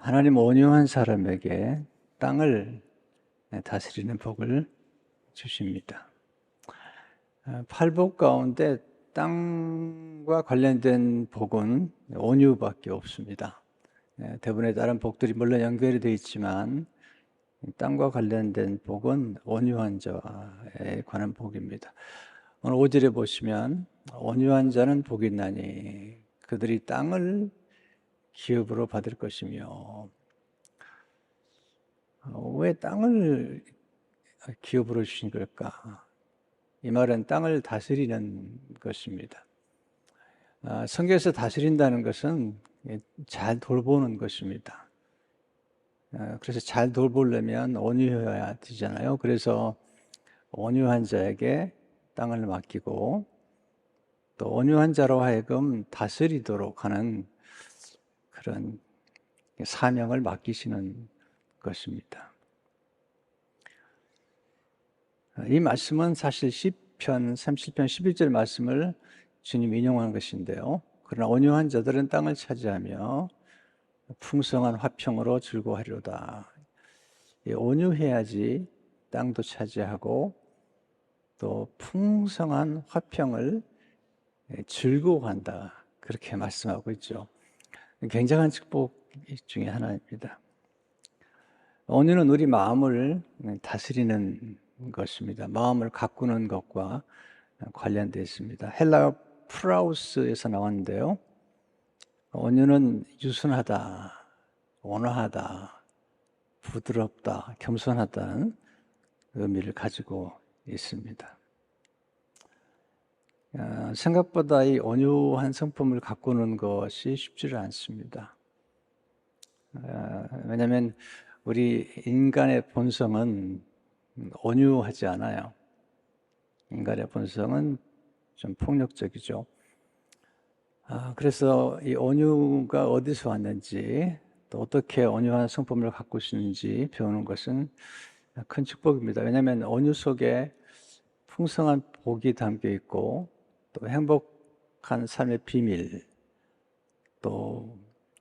하나님 온유한 사람에게 땅을 다스리는 복을 주십니다. 팔복 가운데 땅과 관련된 복은 온유밖에 없습니다. 대부분의 다른 복들이 물론 연결이 되어 있지만 땅과 관련된 복은 온유한 자에 관한 복입니다. 오늘 5절에 보시면 온유한 자는 복이 있나니 그들이 땅을 기업으로 받을 것이며, 왜 땅을 기업으로 주신 걸까? 이 말은 땅을 다스리는 것입니다. 성경에서 다스린다는 것은 잘 돌보는 것입니다. 그래서 잘 돌보려면 온유해야 되잖아요. 그래서 온유한 자에게 땅을 맡기고 또 온유한 자로 하여금 다스리도록 하는 그런 사명을 맡기시는 것입니다. 이 말씀은 사실 시편 37편 11절 말씀을 주님 인용한 것인데요. 그러나 온유한 자들은 땅을 차지하며 풍성한 화평으로 즐거워하리로다. 온유해야지 땅도 차지하고 또 풍성한 화평을 즐거워한다. 그렇게 말씀하고 있죠. 굉장한 축복 중에 하나입니다. 온유는 우리 마음을 다스리는 것입니다. 마음을 가꾸는 것과 관련되어 있습니다. 헬라어 프라우스에서 나왔는데요. 온유는 유순하다, 온화하다, 부드럽다, 겸손하다는 의미를 가지고 있습니다. 생각보다 이 온유한 성품을 가꾸는 것이 쉽지를 않습니다. 왜냐하면 우리 인간의 본성은 온유하지 않아요. 인간의 본성은 좀 폭력적이죠. 그래서 이 온유가 어디서 왔는지 또 어떻게 온유한 성품을 가꾸시는지 배우는 것은 큰 축복입니다. 왜냐하면 온유 속에 풍성한 복이 담겨 있고 또 행복한 삶의 비밀, 또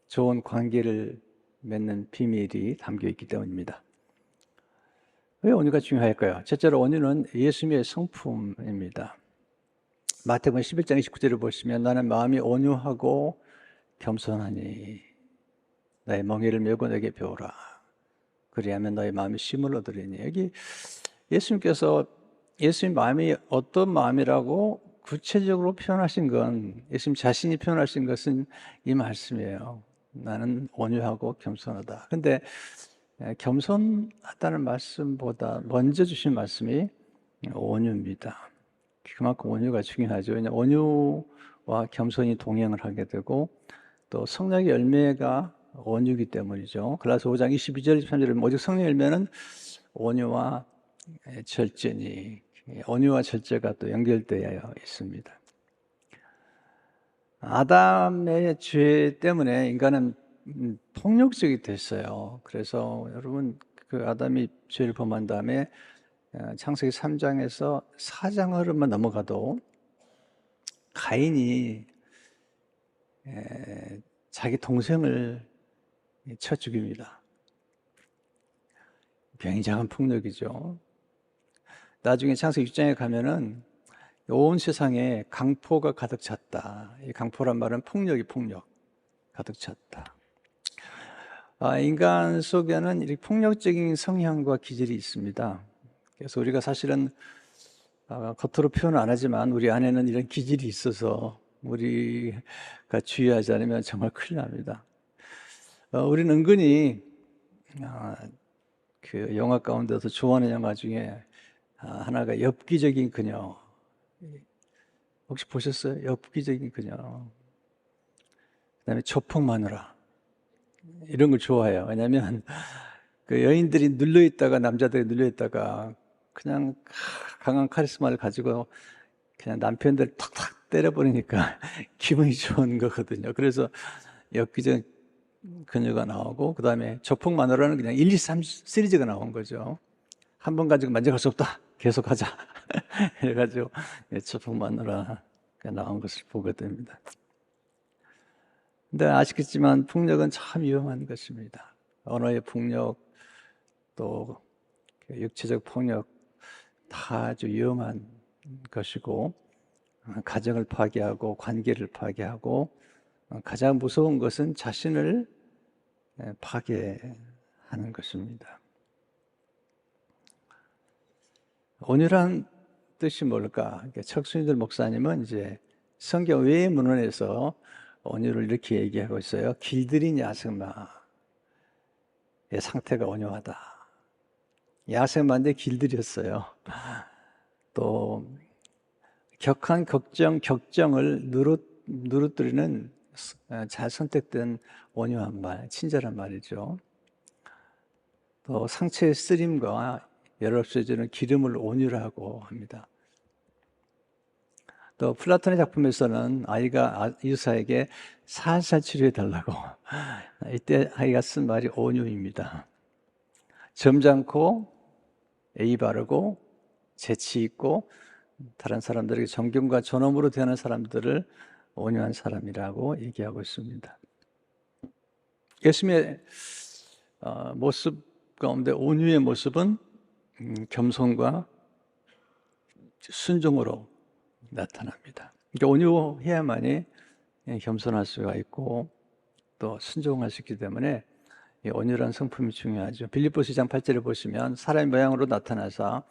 좋은 관계를 맺는 비밀이 담겨 있기 때문입니다. 왜 온유가 중요할까요? 첫째로 온유는 예수님의 성품입니다. 마태복음 11장 29절을 보시면 나는 마음이 온유하고 겸손하니 너의 멍에를 메고 내게 배우라. 그리하면 너의 마음이 쉼을 얻으리니. 여기 예수님께서 예수님 마음이 어떤 마음이라고 구체적으로 표현하신 건, 예수님 자신이 표현하신 것은 이 말씀이에요. 나는 온유하고 겸손하다. 근데 겸손하다는 말씀보다 먼저 주신 말씀이 온유입니다. 그만큼 온유가 중요하죠. 왜냐하면 온유와 겸손이 동행을 하게 되고 또 성령의 열매가 온유이기 때문이죠. 갈라디아서 5장 22절 23절에 오직 성령의 열매는 온유와 절제니, 온유와 절제가 또 연결되어 있습니다. 아담의 죄 때문에 인간은 폭력적이 됐어요. 그래서 여러분 그 아담이 죄를 범한 다음에 창세기 3장에서 4장으로만 넘어가도 가인이 자기 동생을 쳐 죽입니다. 굉장한 폭력이죠. 나중에 창세기 6장에 가면은 온 세상에 강포가 가득 찼다. 이 강포란 말은 폭력 가득 찼다. 인간 속에는 이렇게 폭력적인 성향과 기질이 있습니다. 그래서 우리가 사실은 겉으로 표현 안 하지만 우리 안에는 이런 기질이 있어서 우리가 주의하지 않으면 정말 큰일 납니다. 우리는 은근히 그 영화 가운데서 좋아하는 영화 중에 하나가 엽기적인 그녀. 혹시 보셨어요? 엽기적인 그녀. 그다음에 조폭 마누라. 이런 걸 좋아해요. 왜냐하면 그 여인들이 눌려있다가 남자들이 눌려있다가 그냥 강한 카리스마를 가지고 그냥 남편들 탁탁 때려버리니까 기분이 좋은 거거든요. 그래서 엽기적인 그녀가 나오고 그 다음에 조폭 마누라는 그냥 1, 2, 3 시리즈가 나온 거죠. 한 번 가지고 만족할 수 없다. 계속 하자. 그래가지고 조폭 마누라가 나온 것을 보게 됩니다. 근데 아시겠지만 폭력은 참 위험한 것입니다. 언어의 폭력, 또 육체적 폭력 다 아주 위험한 것이고, 가정을 파괴하고 관계를 파괴하고, 가장 무서운 것은 자신을 파괴하는 것입니다. 온유란 뜻이 뭘까? 척순이들 목사님은 이제 성경 외의 문헌에서 온유를 이렇게 얘기하고 있어요. 길들인 야생마의 상태가 온유하다. 야생마인데 길들였어요. 또 격한 격정을 누르뜨리는 잘 선택된 온유한 말, 친절한 말이죠. 또 상처의 쓰림과 열을 없애주는 기름을 온유라고 합니다. 또 플라톤의 작품에서는 아이가 유사에게 살살 치료해달라고 이때 아이가 쓴 말이 온유입니다. 점잖고 예의 바르고 재치 있고 다른 사람들에게 존경과 존엄으로 대하는 사람들을 온유한 사람이라고 얘기하고 있습니다. 예수님의 모습 가운데 온유의 모습은 겸손과 순종으로 나타납니다. 그러니까 온유해야만이 겸손할 수가 있고 또 순종할 수 있기 때문에 온유란 성품이 중요하죠. 빌립보서 2장 8절을 보시면 사람의 모양으로 나타나서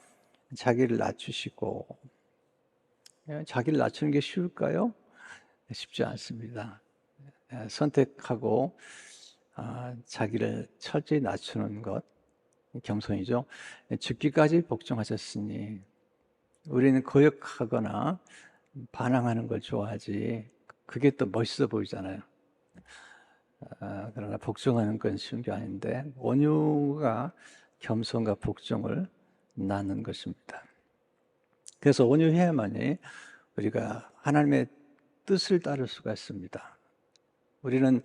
자기를 낮추시고, 자기를 낮추는 게 쉬울까요? 쉽지 않습니다. 선택하고 자기를 철저히 낮추는 것, 겸손이죠. 죽기까지 복종하셨으니 우리는 거역하거나 반항하는 걸 좋아하지 그게 또 멋있어 보이잖아요. 그러나 복종하는 건 쉬운 게 아닌데 온유가 겸손과 복종을 낳는 것입니다. 그래서 온유해야만이 우리가 하나님의 뜻을 따를 수가 있습니다. 우리는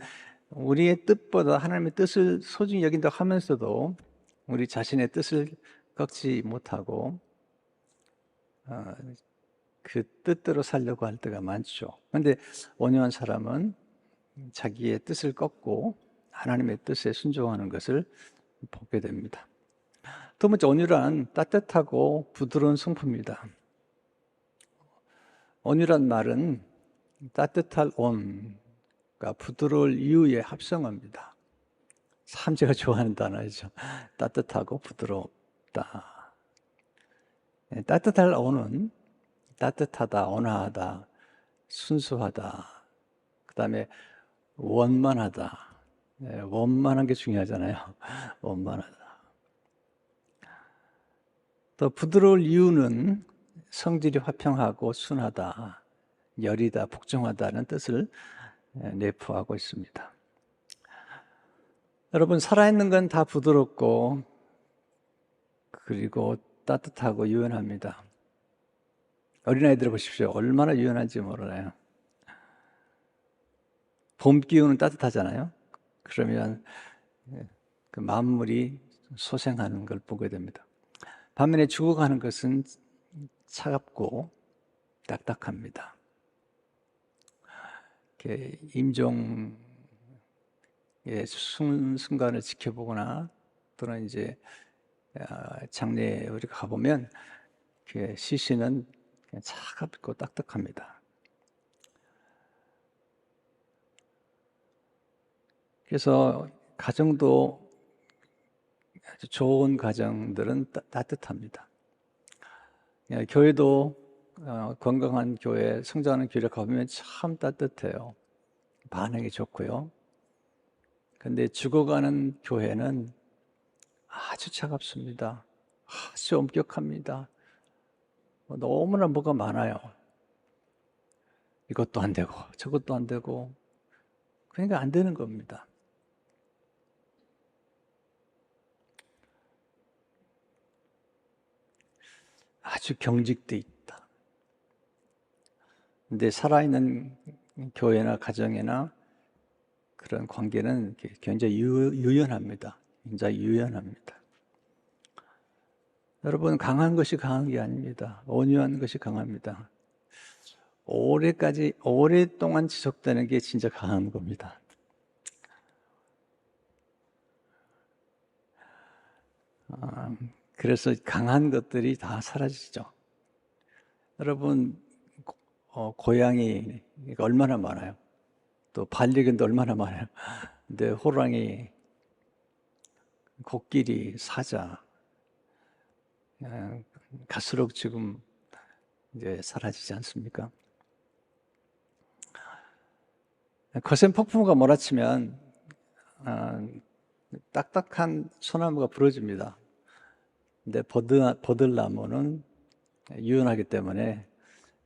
우리의 뜻보다 하나님의 뜻을 소중히 여긴다고 하면서도 우리 자신의 뜻을 꺾지 못하고 그 뜻대로 살려고 할 때가 많죠. 그런데 온유한 사람은 자기의 뜻을 꺾고 하나님의 뜻에 순종하는 것을 보게 됩니다. 두 번째, 온유란 따뜻하고 부드러운 성품입니다. 온유란 말은 따뜻할 온과 부드러울 이유의 합성어입니다. 참 제가 좋아하는 단어죠. 따뜻하고 부드럽다. 따뜻할 온은 따뜻하다, 온화하다, 순수하다, 그 다음에 원만하다. 원만한 게 중요하잖아요. 원만하다. 또 부드러울 이유는 성질이 화평하고 순하다, 여리다, 복종하다는 뜻을 내포하고 있습니다. 여러분, 살아있는 건 다 부드럽고 그리고 따뜻하고 유연합니다. 어린아이들 보십시오. 얼마나 유연한지 몰라요. 봄 기운은 따뜻하잖아요. 그러면 그 만물이 소생하는 걸 보게 됩니다. 반면에 죽어가는 것은 차갑고 딱딱합니다. 임종의 순간을 지켜보거나 또는 이제 장례에 우리가 가보면 시신은 차갑고 딱딱합니다. 그래서 가정도 아주 좋은 가정들은 따뜻합니다. 교회도 건강한 교회, 성장하는 교회를 가보면 참 따뜻해요. 반응이 좋고요. 근데 죽어가는 교회는 아주 차갑습니다. 아주 엄격합니다. 너무나 뭐가 많아요. 이것도 안 되고 저것도 안 되고 그러니까 안 되는 겁니다. 아주 경직돼 있다. 근데 살아있는 교회나 가정이나 그런 관계는 굉장히 유연합니다. 굉장히 유연합니다. 여러분, 강한 것이 강한 게 아닙니다. 온유한 것이 강합니다. 오랫동안 지속되는 게 진짜 강한 겁니다. 그래서 강한 것들이 다 사라지죠. 여러분, 고양이 얼마나 많아요. 또 반려견도 얼마나 많아요. 근데 호랑이, 코끼리, 사자, 갈수록 지금 이제 사라지지 않습니까? 거센 폭풍우가 몰아치면 딱딱한 소나무가 부러집니다. 근데 버들나무는 유연하기 때문에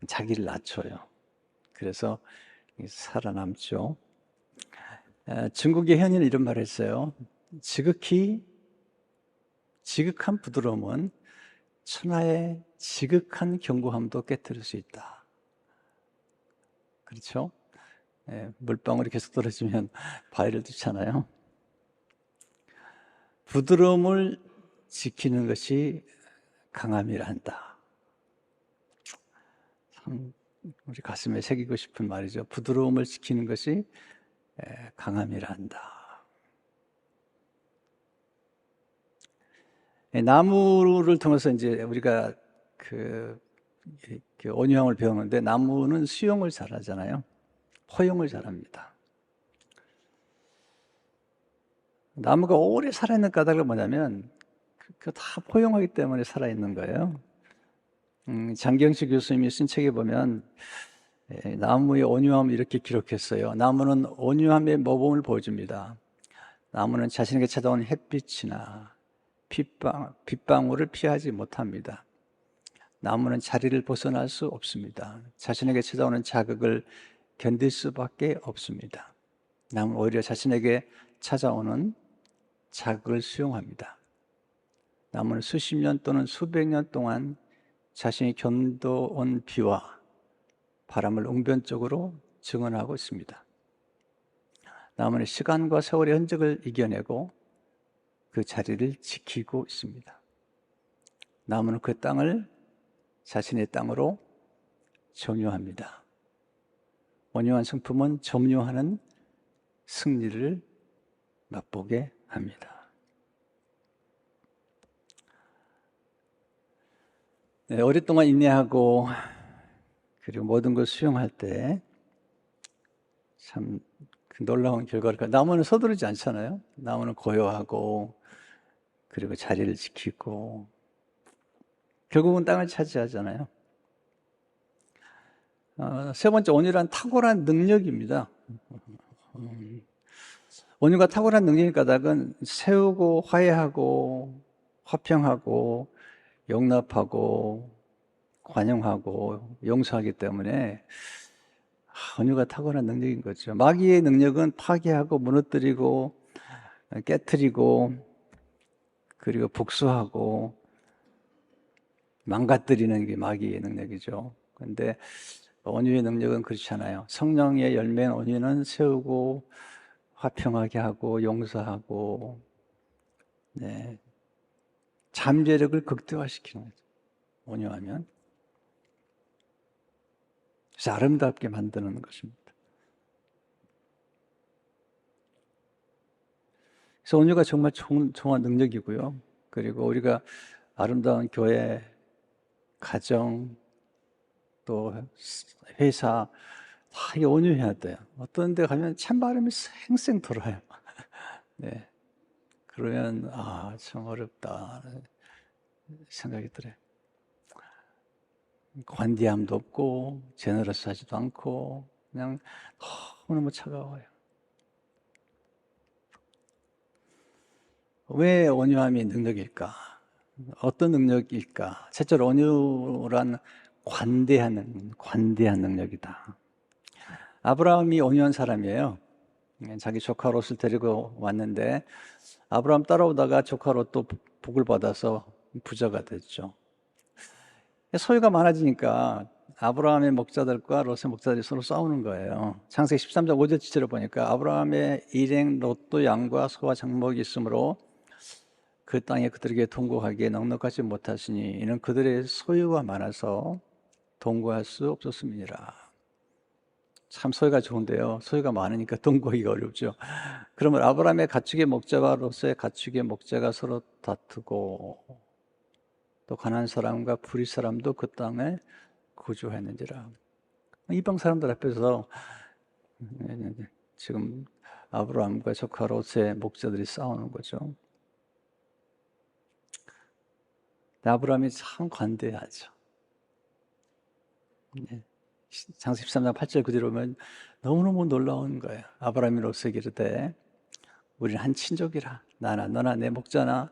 자기를 낮춰요. 그래서 살아남죠. 중국의 현인은 이런 말을 했어요. 지극한 부드러움은 천하의 지극한 견고함도 깨뜨릴 수 있다. 그렇죠? 물방울이 계속 떨어지면 바위를 뚫잖아요. 부드러움을 지키는 것이 강함이라 한다. 참 우리 가슴에 새기고 싶은 말이죠. 부드러움을 지키는 것이 강함이라 한다. 나무를 통해서 이제 우리가 그 온유함을 배우는데, 나무는 수용을 잘하잖아요. 포용을 잘합니다. 나무가 오래 살아있는 까닭은 뭐냐면 다 포용하기 때문에 살아있는 거예요. 장경식 교수님이 쓴 책에 보면 나무의 온유함을 이렇게 기록했어요. 나무는 온유함의 모범을 보여줍니다. 나무는 자신에게 찾아온 햇빛이나 빗방울을 피하지 못합니다. 나무는 자리를 벗어날 수 없습니다. 자신에게 찾아오는 자극을 견딜 수밖에 없습니다. 나무는 오히려 자신에게 찾아오는 자극을 수용합니다. 나무는 수십 년 또는 수백 년 동안 자신이 견뎌온 비와 바람을 웅변적으로 증언하고 있습니다. 나무는 시간과 세월의 흔적을 이겨내고 그 자리를 지키고 있습니다. 나무는 그 땅을 자신의 땅으로 점유합니다. 온유한 성품은 점유하는 승리를 맛보게 합니다. 오랫동안 인내하고 그리고 모든 걸 수용할 때 참 놀라운 결과를, 나무는 서두르지 않잖아요. 나무는 고요하고 그리고 자리를 지키고 결국은 땅을 차지하잖아요. 세 번째, 온유란 탁월한 능력입니다. 온유가 탁월한 능력의 까닭은 세우고 화해하고 화평하고 용납하고 관용하고 용서하기 때문에 온유가 탁월한 능력인 거죠. 마귀의 능력은 파괴하고 무너뜨리고 깨트리고 그리고 복수하고 망가뜨리는 게 마귀의 능력이죠. 그런데 온유의 능력은 그렇지 않아요. 성령의 열매인 온유는 세우고 화평하게 하고 용서하고 잠재력을 극대화시키는 거죠. 온유하면. 그래서 아름답게 만드는 것입니다. 그래서 온유가 정말 좋은 능력이고요. 그리고 우리가 아름다운 교회, 가정, 또 회사 다 온유해야 돼요. 어떤 데 가면 찬바람이 쌩쌩 돌아요. 네. 그러면 참 어렵다 생각이 들어요. 관대함도 없고 제너러스하지도 않고 그냥 너무너무 차가워요. 왜 온유함이 능력일까? 어떤 능력일까? 첫째로 온유란 관대한 능력이다. 아브라함이 온유한 사람이에요. 자기 조카 롯을 데리고 왔는데 아브라함 따라오다가 조카 롯도 복을 받아서 부자가 됐죠. 소유가 많아지니까 아브라함의 목자들과 롯의 목자들이 서로 싸우는 거예요. 창세기 13장 5절 지체를 보니까 아브라함의 일행 롯도 양과 소와 장목이 있으므로 그 땅에 그들에게 동거하기에 넉넉하지 못하시니 이는 그들의 소유가 많아서 동거할 수 없었음이니라. 참 소유가 좋은데요. 소유가 많으니까 돈 구하기가 어렵죠. 그러면 아브라함의 가축의 목자와 롯의 가축의 목자가 서로 다투고 또 가나안 사람과 브릿 사람도 그 땅에 거주했는지라. 이방 사람들 앞에서 지금 아브라함과 조카 롯의 목자들이 싸우는 거죠. 아브라함이 참 관대하죠. 창세기 13장 8절 그대로 보면 너무너무 놀라운 거예요. 아브라함이 롯에게 이르되 우리는 한 친족이라 나나 너나 내 목자나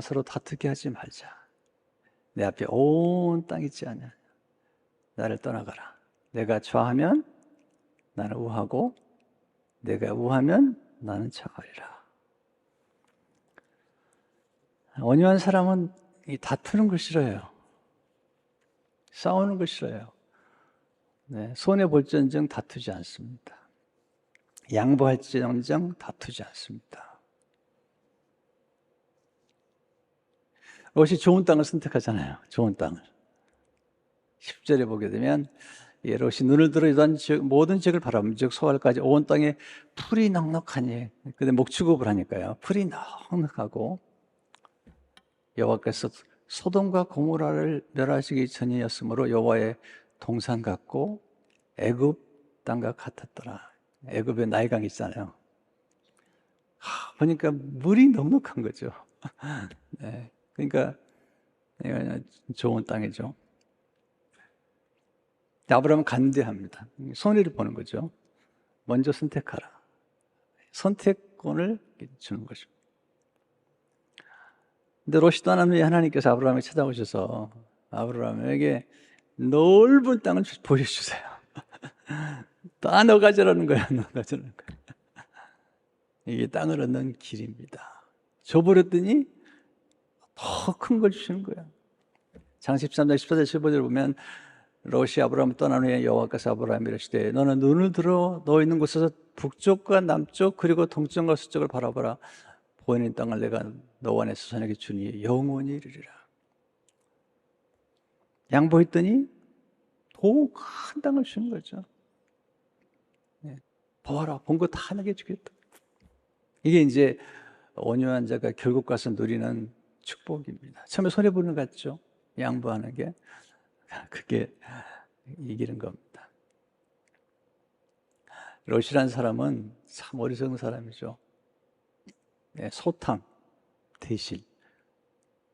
서로 다투게 하지 말자. 내 앞에 온 땅 있지 않냐. 나를 떠나가라. 내가 좌하면 나는 우하고 내가 우하면 나는 좌하리라. 온유한 사람은 이 다투는 걸 싫어해요. 싸우는 걸 싫어해요. 네, 손해볼전쟁 다투지 않습니다. 양보할지언정 다투지 않습니다. 롯이 좋은 땅을 선택하잖아요. 좋은 땅을. 10절에 보게 되면 롯이 눈을 들어 이던 모든 지역을 바라보면 즉 소알까지 온 땅에 풀이 넉넉하니 근데 목축업을 하니까요. 풀이 넉넉하고 여호와께서 소돔과 고모라를 멸하시기 전이었으므로 여호와의 동산 같고 애굽 땅과 같았더라. 애굽에 나일강 있잖아요. 보니까 물이 넉넉한 거죠. 네, 그러니까 좋은 땅이죠. 아브라함은 간대합니다. 손해를 보는 거죠. 먼저 선택하라. 선택권을 주는 거죠. 근데 롯이 떠난 후에 하나님께서 아브라함에게 찾아오셔서 아브라함에게 넓은 땅을 보여주세요. 다 너 가져라는 거야. 너 가져라는 거야. 이게 땅을 얻는 길입니다. 줘버렸더니 더 큰 걸 주시는 거야. 창세기 13장 14절 15절 보면 롯이 아브라함을 떠난 후에 여호와께서 아브라함에게 이르시되 너는 눈을 들어 너 있는 곳에서 북쪽과 남쪽 그리고 동쪽과 서쪽을 바라보라. 보이는 땅을 내가 너와 내 자손에게 주니 영원히 이르리라. 양보했더니 더 큰 땅을 주는 거죠. 보아라, 본 거 다 내게 주겠다. 이게 이제 온유한 자가 결국 가서 누리는 축복입니다. 처음에 손해보는 것 같죠? 양보하는 게. 그게 이기는 겁니다. 롯이라는 사람은 참 어리석은 사람이죠. 소탐, 대실.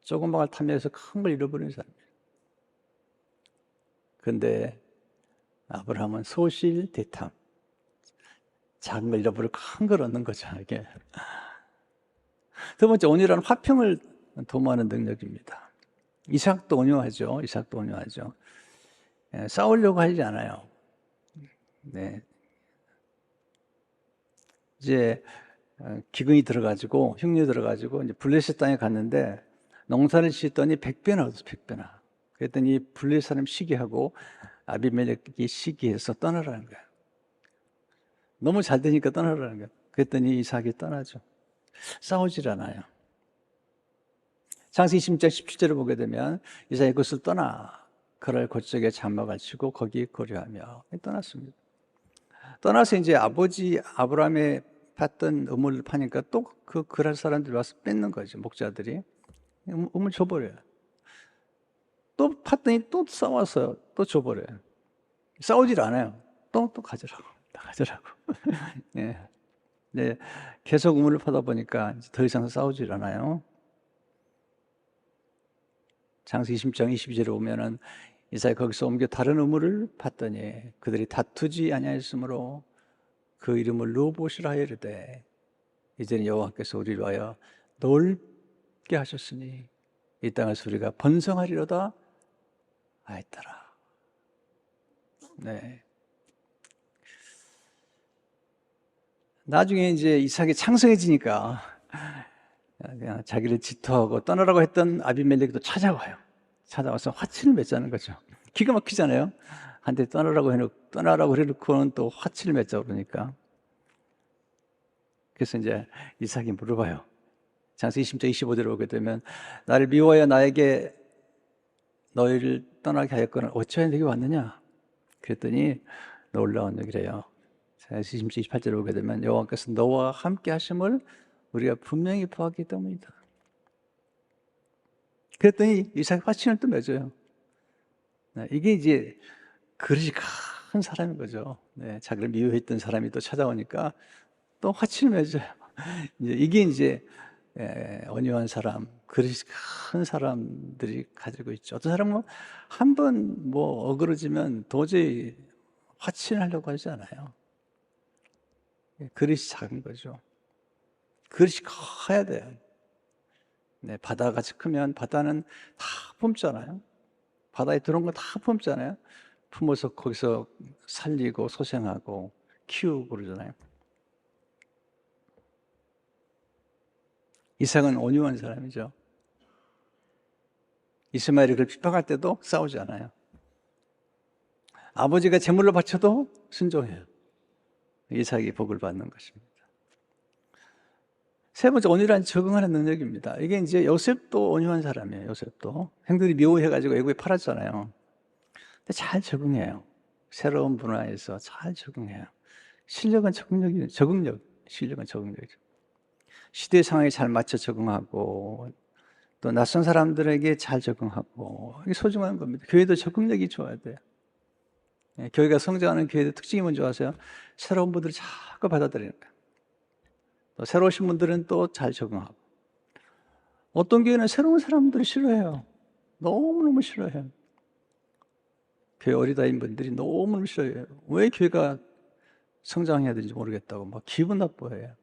조그만 걸 탐내서 큰 걸 잃어버리는 사람이에요. 근데 아브라함은 소실, 대탐. 작은 걸 잃어버리고 큰 걸 얻는 거죠, 이게. 두 번째, 온유라는 화평을 도모하는 능력입니다. 이삭도 온유하죠. 싸우려고 하지 않아요. 네. 이제 기근이 들어가지고 흉년이 들어가지고 이제 블레셋 땅에 갔는데 농사를 짓더니 100배나 얻었어. 100배나. 그랬더니 블레셋 사람 시기하고 아비멜렉이 시기해서 떠나라는 거야. 너무 잘 되니까 떠나라는 거야. 그랬더니 이삭이 떠나죠. 싸우질 않아요. 창세기 20장 17절을 보게 되면 이삭이 그것을 떠나 그를 곧적에 장막을 치고 거기 거류하며 떠났습니다. 떠나서 이제 아버지 아브라함의 팠던 우물을 파니까 또 그 그랄 사람들이 와서 뺏는 거죠. 목자들이 우물 줘버려요. 또 팠더니 또 싸웠어요. 또 줘버려요. 싸우질 않아요. 또 가져라고. 예. 네, 계속 우물을 파다 보니까 더 이상 싸우질 않아요. 창세기 20장 22절에 보면은 이삭이 거기서 옮겨 다른 우물을 팠더니 그들이 다투지 아니하였으므로 그 이름을 르호봇이라 하여 이르되 이제는 여호와께서 우리를 위하여 넓게 하셨으니 이 땅에서 우리가 번성하리로다 하였더라. 네. 나중에 이제 이삭이 창성해지니까 그냥 자기를 질투하고 떠나라고 했던 아비멜렉도 찾아와서 화친을 맺자는 거죠. 기가 막히잖아요. 한테 떠나라고 해놓고는 또 화친을 맺자 그러니까. 그래서 이제 이삭이 물어봐요. 창세기 20장 25절에 보게 되면 나를 미워하여 나에게 너희를 떠나게 하였거늘 어찌하여 내게 왔느냐? 그랬더니 놀라운 얘기래요. 27절에 보게 되면 여호와께서 너와 함께 하심을 우리가 분명히 보았기 때문이다. 그랬더니 이삭이 화친을 또 맺어요. 이게 이제 그릇이 큰 사람인 거죠. 자기를 미워했던 사람이 또 찾아오니까 또 화친을 맺어요. 이게 이제 온유한 사람, 그릇이 큰 사람들이 가지고 있죠. 어떤 사람은 한 번 뭐 어그러지면 도저히 화친하려고 하지 않아요. 그릇이 작은 거죠. 그릇이 커야 돼요. 바다같이 크면 바다는 다 품잖아요. 바다에 들어온 거 다 품잖아요. 품어서 거기서 살리고 소생하고 키우고 그러잖아요. 이삭은 온유한 사람이죠. 이스마엘이 그를 핍박할 때도 싸우지 않아요. 아버지가 제물로 바쳐도 순종해요. 이삭이 복을 받는 것입니다. 세 번째, 온유란 적응하는 능력입니다. 이게 이제 요셉도 온유한 사람이에요. 요셉도 형들이 미워해가지고 애국에 팔았잖아요. 근데 잘 적응해요. 새로운 문화에서 잘 적응해요. 실력은 실력은 적응력이죠. 시대 상황에 잘 맞춰 적응하고 또 낯선 사람들에게 잘 적응하고 이게 소중한 겁니다. 교회도 적응력이 좋아야 돼요. 교회가 성장하는 교회의 특징이 뭔지 아세요? 새로운 분들을 자꾸 받아들이는 거예요. 또 새로 오신 분들은 또 잘 적응하고. 어떤 교회는 새로운 사람들을 싫어해요. 너무너무 싫어해요. 교회 어리다인 분들이 너무너무 싫어해요. 왜 교회가 성장해야 되는지 모르겠다고 막 기분 나빠해요.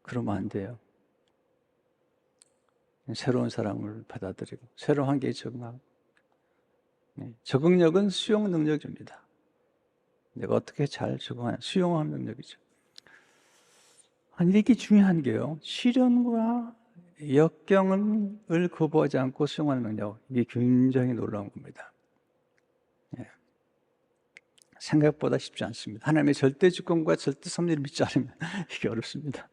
그러면 안 돼요. 새로운 사람을 받아들이고 새로운 환경에 적응하고. 적응력은 수용 능력입니다. 내가 어떻게 잘 적응하냐, 수용하는 능력이죠. 이게 중요한 게요. 시련과 역경을 거부하지 않고 수용하는 능력, 이게 굉장히 놀라운 겁니다. 생각보다 쉽지 않습니다. 하나님의 절대 주권과 절대 섭리를 믿지 않으면 이게 어렵습니다.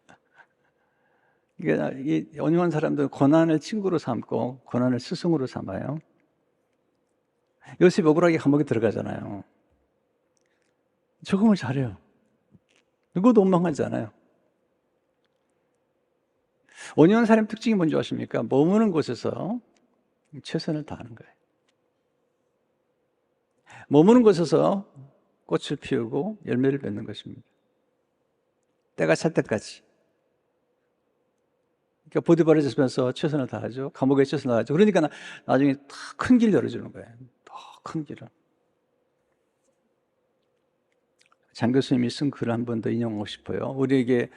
이게 온유한 사람들은 고난을 친구로 삼고 고난을 스승으로 삼아요. 요셉이 억울하게 감옥에 들어가잖아요. 적응을 잘해요. 누구도 원망하지 않아요. 온유한 사람의 특징이 뭔지 아십니까? 머무는 곳에서 최선을 다하는 거예요. 머무는 곳에서 꽃을 피우고 열매를 맺는 것입니다. 때가 찰 때까지. 그러니까 보디발을 잡으면서 최선을 다하죠. 감옥에 최선을 다하죠. 그러니까 나중에 더 큰 길 열어주는 거예요. 더 큰 길을. 장 교수님이 쓴 글을 한 번 더 인용하고 싶어요. 우리에게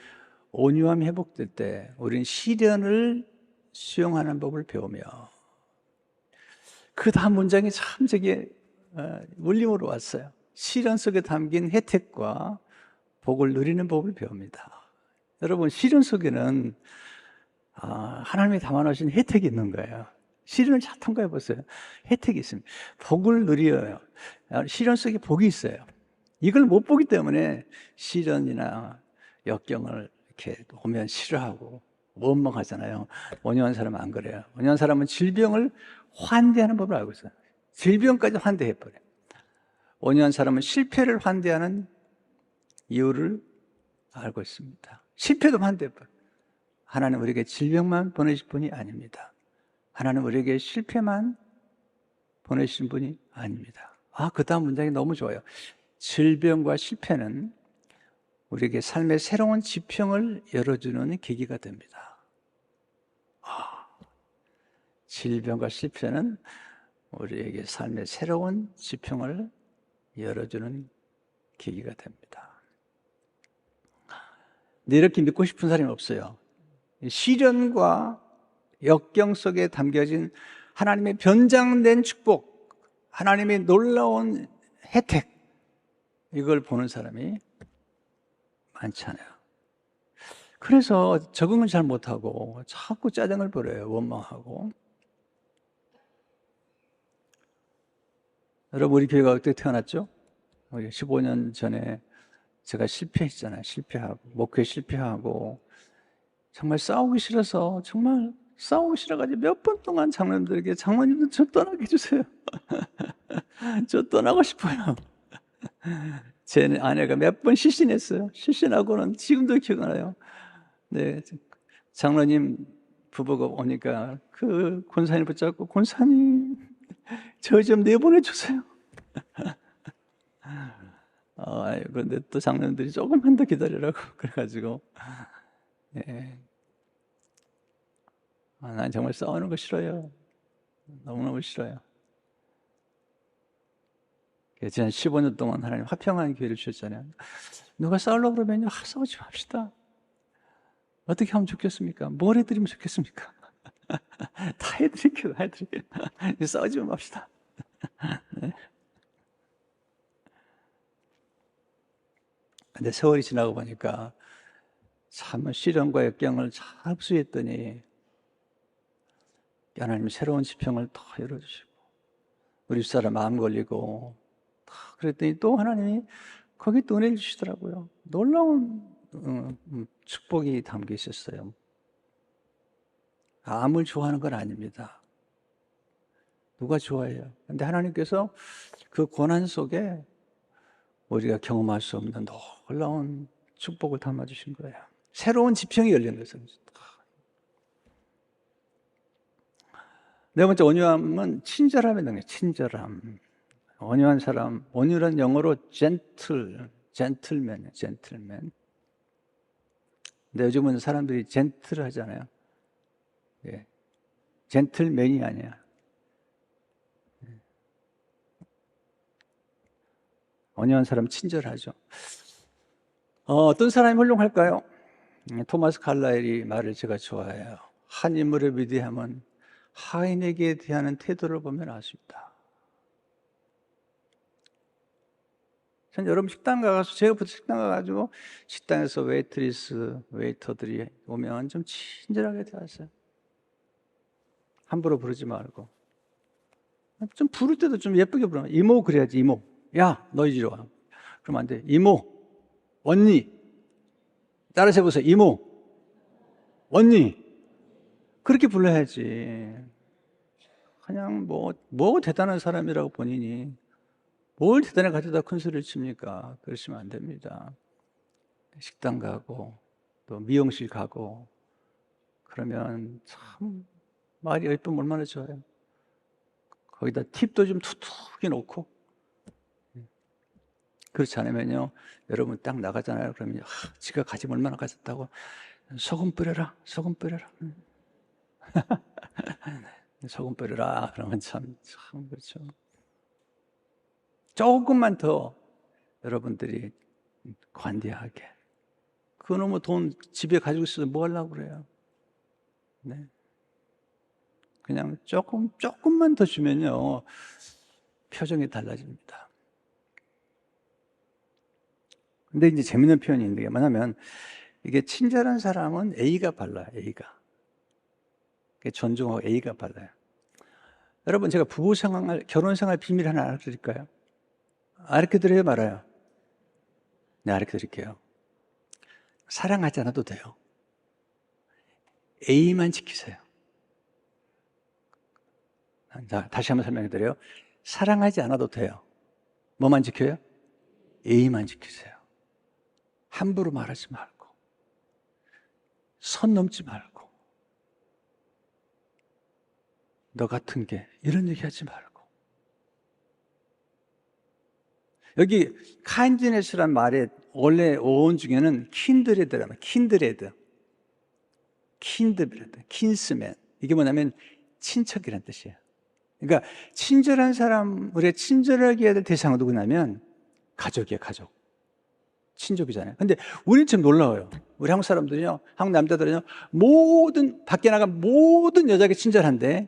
온유함이 회복될 때 우리는 시련을 수용하는 법을 배우며, 그 다음 문장이 참 제게 울림으로 왔어요. 시련 속에 담긴 혜택과 복을 누리는 법을 배웁니다. 여러분, 시련 속에는 하나님이 담아놓으신 혜택이 있는 거예요. 시련을 잘 통과해 보세요. 혜택이 있습니다. 복을 누려요. 시련 속에 복이 있어요. 이걸 못 보기 때문에 시련이나 역경을 이렇게 오면 싫어하고 원망하잖아요. 온유한 사람은 안 그래요. 온유한 사람은 질병을 환대하는 법을 알고 있어요. 질병까지 환대해버려요. 온유한 사람은 실패를 환대하는 이유를 알고 있습니다. 실패도 환대해버려요. 하나님 우리에게 질병만 보내실 분이 아닙니다. 하나님 우리에게 실패만 보내신 분이 아닙니다. 그 다음 문장이 너무 좋아요. 질병과 실패는 우리에게 삶의 새로운 지평을 열어주는 계기가 됩니다. 질병과 실패는 우리에게 삶의 새로운 지평을 열어주는 계기가 됩니다. 근데 이렇게 믿고 싶은 사람이 없어요. 시련과 역경 속에 담겨진 하나님의 변장된 축복, 하나님의 놀라운 혜택, 이걸 보는 사람이 많지 않아요. 그래서 적응을 잘 못하고 자꾸 짜증을 부려요. 원망하고. 여러분, 우리 교회가 어떻게 태어났죠? 15년 전에 제가 실패했잖아요. 실패하고 목회 실패하고 정말 싸우기 싫어서 정말 싸우기 싫어가지고 몇 번 동안 장로님들에게 장로님들 저 떠나게 해주세요. 저 떠나고 싶어요. 제 아내가 몇 번 실신했어요. 실신하고는 지금도 기억나요. 네, 장로님 부부가 오니까 그 권사님 붙잡고 권사님 저 좀 내보내 주세요. 그런데 또 장로님들이 조금만 더 기다리라고 그래가지고 예. 난 정말 싸우는 거 싫어요. 너무너무 싫어요. 지난 15년 동안 하나님 화평한 기회를 주셨잖아요. 누가 싸우려고 그러면요, 싸우지 맙시다. 어떻게 하면 좋겠습니까? 뭘 해드리면 좋겠습니까? 다 해드릴게요, 다 해드릴게요. 싸우지 맙시다. 네. 근데 세월이 지나고 보니까 참 시련과 역경을 잘 흡수했더니 하나님 새로운 지평을 더 열어주시고 우리 집사람 마음 걸리고 그랬더니 또 하나님이 거기 또 은혜를 주시더라고요. 놀라운 축복이 담겨 있었어요. 암을 좋아하는 건 아닙니다. 누가 좋아해요? 근데 하나님께서 그 고난 속에 우리가 경험할 수 없는 놀라운 축복을 담아주신 거예요. 새로운 지평이 열린 거죠. 네 번째, 온유함은 친절함의 능력, 친절함. 온유한 사람, 온유란 영어로 젠틀맨이에요, 젠틀맨. 근데 요즘은 사람들이 젠틀 하잖아요. 예. 젠틀맨이 아니야. 온유한 사람 친절하죠. 어떤 사람이 훌륭할까요? 토마스 칼라일이 말을 제가 좋아해요. 한 인물의 위대함은 하인에게 대하는 태도를 보면 알 수 있다. 전 여러분 식당 가서 제가 식당 가가지고 식당에서 웨이터들이 오면 좀 친절하게 대하세요. 함부로 부르지 말고 좀 부를 때도 좀 예쁘게 부르면 이모 그래야지. 이모, 야 너 이리 와. 그러면 안 돼. 이모, 언니, 따라서 해보세요. 이모, 언니 그렇게 불러야지. 그냥 뭐 대단한 사람이라고 본인이 뭘 대단히 가져다 큰 소리를 칩니까? 그러시면 안 됩니다. 식당 가고 또 미용실 가고 그러면 참 말이 예쁘면 얼마나 좋아요. 거기다 팁도 좀 툭툭이 놓고. 그렇지 않으면요, 여러분 딱 나가잖아요. 그러면 지가 가지면 얼마나 가졌다고 소금 뿌려라, 소금 뿌려라. 소금 뿌려라. 그러면 참 그렇죠. 조금만 더 여러분들이 관대하게. 그놈의 돈 집에 가지고 있어서 뭐 하려고 그래요? 네. 그냥 조금만 더 주면요, 표정이 달라집니다. 근데 이제 재밌는 표현이 있는 게 뭐냐면, 이게 친절한 사람은 A가 발라요, A가. 존중하고 A가 발라요. 여러분, 제가 결혼 생활 비밀 하나 알려드릴까요? 알려드려요, 말아요? 네, 알려드릴게요. 사랑하지 않아도 돼요. A만 지키세요. 자, 다시 한번 설명해 드려요. 사랑하지 않아도 돼요. 뭐만 지켜요? A만 지키세요. 함부로 말하지 말고, 선 넘지 말고, 너 같은 게 이런 얘기 하지 말고. 여기 카인드네스란 말의 원래 어원 중에는 킨드레드라면 킨스맨. 이게 뭐냐면 친척이란 뜻이에요. 그러니까 친절한 사람, 우리가 친절하게 해야 될 대상은 누구냐면 가족이에요, 가족. 친족이잖아요. 근데 우리는 참 놀라워요. 우리 한국 사람들은요, 한국 남자들은요, 밖에 나간 모든 여자에게 친절한데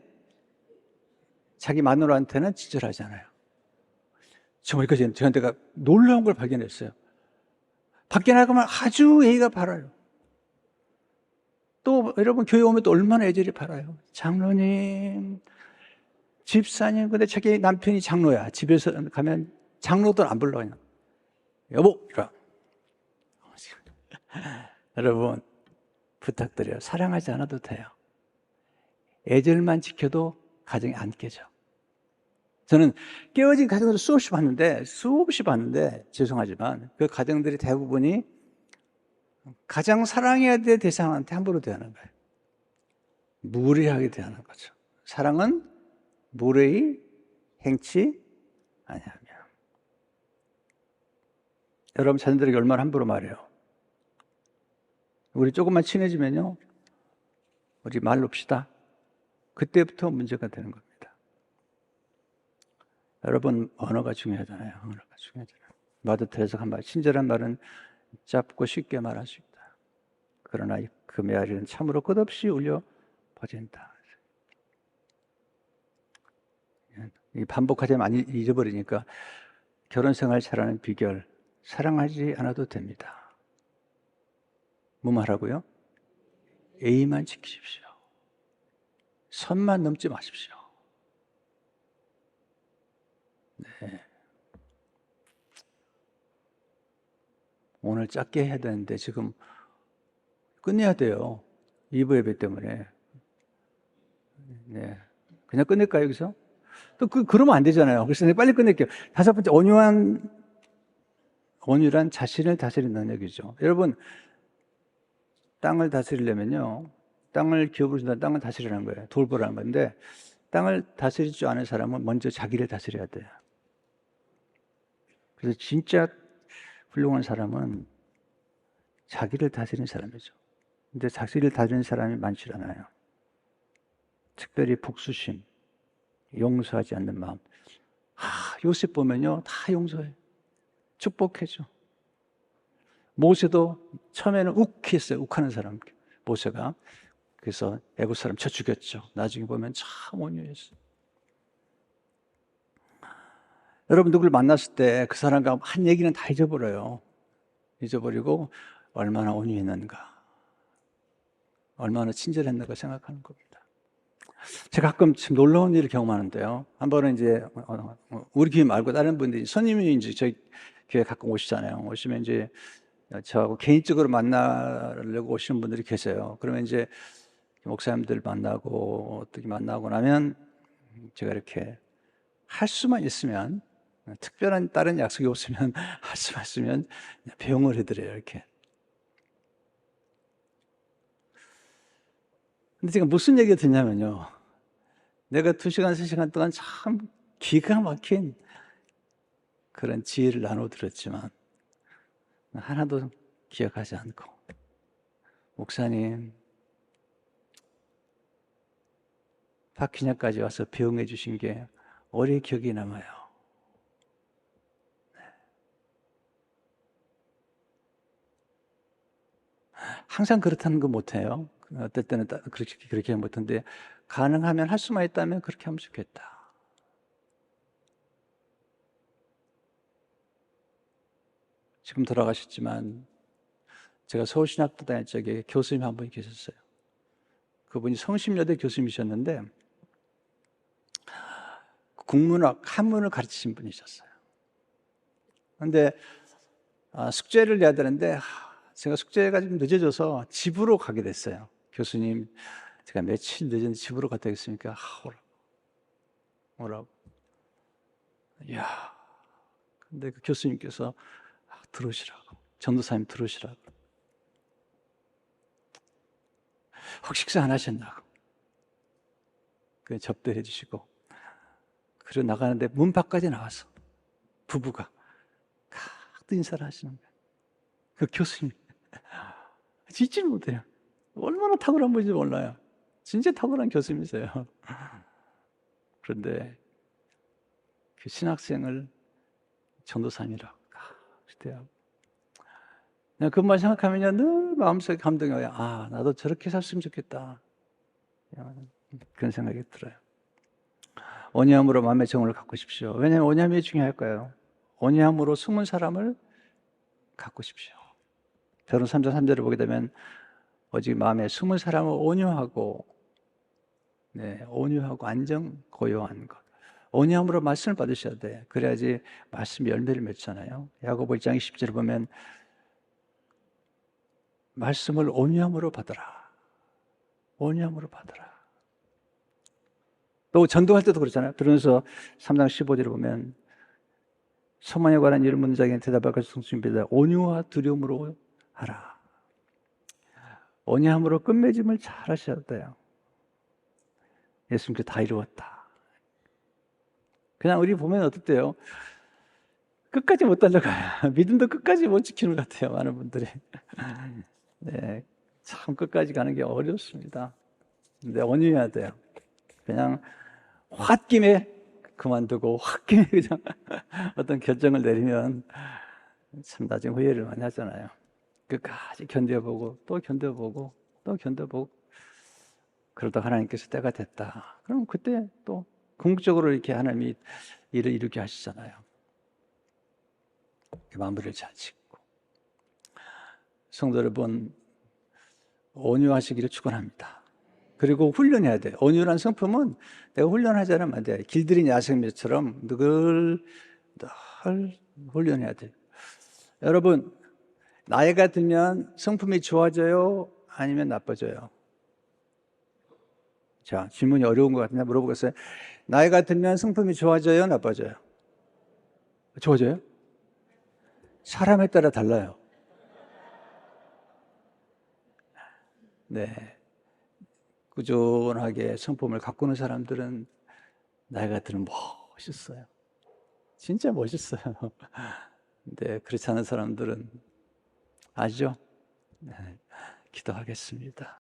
자기 마누라한테는 친절하지 않아요. 정말 저한테가 놀라운 걸 발견했어요. 밖에 나가면 아주 예의가 바라요. 또 여러분 교회 오면 또 얼마나 애절히 바라요. 장로님, 집사님, 근데 자기 남편이 장로야. 집에서 가면 장로들 안 불러 그냥. 여보, 이리 와. 여러분 부탁드려요. 사랑하지 않아도 돼요. 애절만 지켜도 가정이 안 깨져. 저는 깨어진 가정들을 수없이 봤는데 죄송하지만 그 가정들이 대부분이 가장 사랑해야 될 대상한테 함부로 대하는 거예요. 무례하게 대하는 거죠. 사랑은 무례히 행치 아니하며. 여러분 자녀들에게 얼마나 함부로 말해요. 우리 조금만 친해지면요, 우리 말 놉시다. 그때부터 문제가 되는 겁니다. 여러분, 언어가 중요하잖아요. 언어가 중요하잖아요. 마더 테레사가 한 말, 친절한 말은 짧고 쉽게 말할 수 있다. 그러나 그 메아리는 참으로 끝없이 울려 퍼진다. 이 반복하지 많이 잊어버리니까 결혼 생활 잘하는 비결, 사랑하지 않아도 됩니다. 뭐 말하고요? 예의만 지키십시오. 선만 넘지 마십시오. 네. 오늘 짧게 해야 되는데 지금 끝내야 돼요. 2부 예배 때문에. 네. 그냥 끝낼까요, 여기서? 또 그러면 안 되잖아요. 그래서 빨리 끝낼게요. 5번째, 온유란 자신을 다스리는 능력이죠. 여러분, 땅을 다스리려면요, 땅을 기업으로 준다는 땅을 다스리라는 거예요. 돌보라는 건데, 땅을 다스릴 줄 아는 사람은 먼저 자기를 다스려야 돼요. 그래서 진짜 훌륭한 사람은 자기를 다스리는 사람이죠. 근데 자기를 다스리는 사람이 많지 않아요. 특별히 복수심, 용서하지 않는 마음. 요셉 보면요, 다 용서해. 축복해줘. 모세도 처음에는 욱했어요. 욱하는 사람, 모세가. 그래서 애굽 사람 쳐 죽였죠. 나중에 보면 참 온유했어요. 여러분 누구를 만났을 때 그 사람과 한 얘기는 다 잊어버려요. 잊어버리고 얼마나 온유했는가, 얼마나 친절했는가 생각하는 겁니다. 제가 가끔 참 놀라운 일을 경험하는데요. 한 번은 이제 우리 교회 말고 다른 분들이 손님이 이제 저희 교회 가끔 오시잖아요. 오시면 이제 저하고 개인적으로 만나려고 오시는 분들이 계세요. 그러면 이제 목사님들 만나고 어떻게 만나고 나면 제가 이렇게 할 수만 있으면, 특별한 다른 약속이 없으면 할 수만 있으면 배웅을 해드려요, 이렇게. 근데 제가 무슨 얘기가 듣냐면요, 내가 2시간, 3시간 동안 참 기가 막힌 그런 지혜를 나눠 들었지만 하나도 기억하지 않고, 목사님 박희년까지 와서 배웅해 주신 게 오래 기억이 남아요. 항상 그렇다는 거 못해요. 어떨 때는 그렇게 못하는데, 가능하면 할 수만 있다면 그렇게 하면 좋겠다. 지금 돌아가셨지만 제가 서울신학도 다닐 적에 교수님 한 분이 계셨어요. 그분이 성심여대 교수님이셨는데 국문학, 한문을 가르치신 분이셨어요. 그런데 숙제를 내야 되는데 제가 숙제가 좀 늦어져서 집으로 가게 됐어요. 교수님, 제가 며칠 늦었는데 집으로 갔다 오겠습니까? 오라고. 이야, 근데 그 교수님께서 들어오시라고, 전도사님 들어오시라고. 혹시 식사 안 하셨나고 그 접대해 주시고, 그리고 나가는데 문 밖까지 나와서 부부가 가득 인사를 하시는 거예요. 그 교수님 잊지를 못해요. 얼마나 탁월한 분인지 몰라요. 진짜 탁월한 교수님이세요. 그런데 그 신학생을 전도사님이라고 대하고, 그냥 그것만 생각하면요 늘 마음속에 감동이 와요. 나도 저렇게 살았으면 좋겠다, 그런 생각이 들어요. 온유함으로 마음의 정을 갖고 싶시오. 왜냐하면 온유함이 중요할까요? 온유함으로 숨은 사람을 갖고 싶시오. 결혼 3장 3절을 보게 되면 오직 마음에 숨은 사람을 온유하고, 온유하고 안정 고요한 것, 온유함으로 말씀을 받으셔야 돼. 그래야지 말씀 열매를 맺잖아요. 야고보 1장 10절을 보면 말씀을 온유함으로 받으라. 온유함으로 받으라. 또 전도할 때도 그렇잖아요. 들으면서 3장 15절을 보면 소망에 관한 이런 문장에 대답할 것을 준비다. 온유와 두려움으로 하라. 온유함으로 끝맺음을 잘 하셔야 돼요. 예수님께 다 이루었다. 그냥 우리 보면 어떻대요? 끝까지 못 달려가요. 믿음도 끝까지 못 지키는 것 같아요. 많은 분들이. 네, 참 끝까지 가는 게 어렵습니다. 근데 온유해야 돼요. 그냥 홧김에 그만두고 홧김에 그냥 어떤 결정을 내리면 참 나중에 후회를 많이 하잖아요. 끝까지 견뎌보고 또 견뎌보고 또 견뎌보고 그러다 하나님께서 때가 됐다. 그럼 그때 또 궁극적으로 이렇게 하나님이 일을 이루게 하시잖아요. 마무리를 잘 짓고. 성도 여러분, 온유하시기를 축원합니다. 그리고 훈련해야 돼요. 온유란 성품은 내가 훈련하지 않으면 안 돼요. 길들인 야생매처럼 늘 훈련해야 돼요. 여러분, 나이가 들면 성품이 좋아져요? 아니면 나빠져요? 자, 질문이 어려운 것 같은데 물어보겠어요. 나이가 들면 성품이 좋아져요? 나빠져요? 좋아져요? 사람에 따라 달라요. 네. 꾸준하게 성품을 가꾸는 사람들은 나이가 들면 멋있어요. 진짜 멋있어요. 근데 그렇지 않은 사람들은 아시죠? 네. 기도하겠습니다.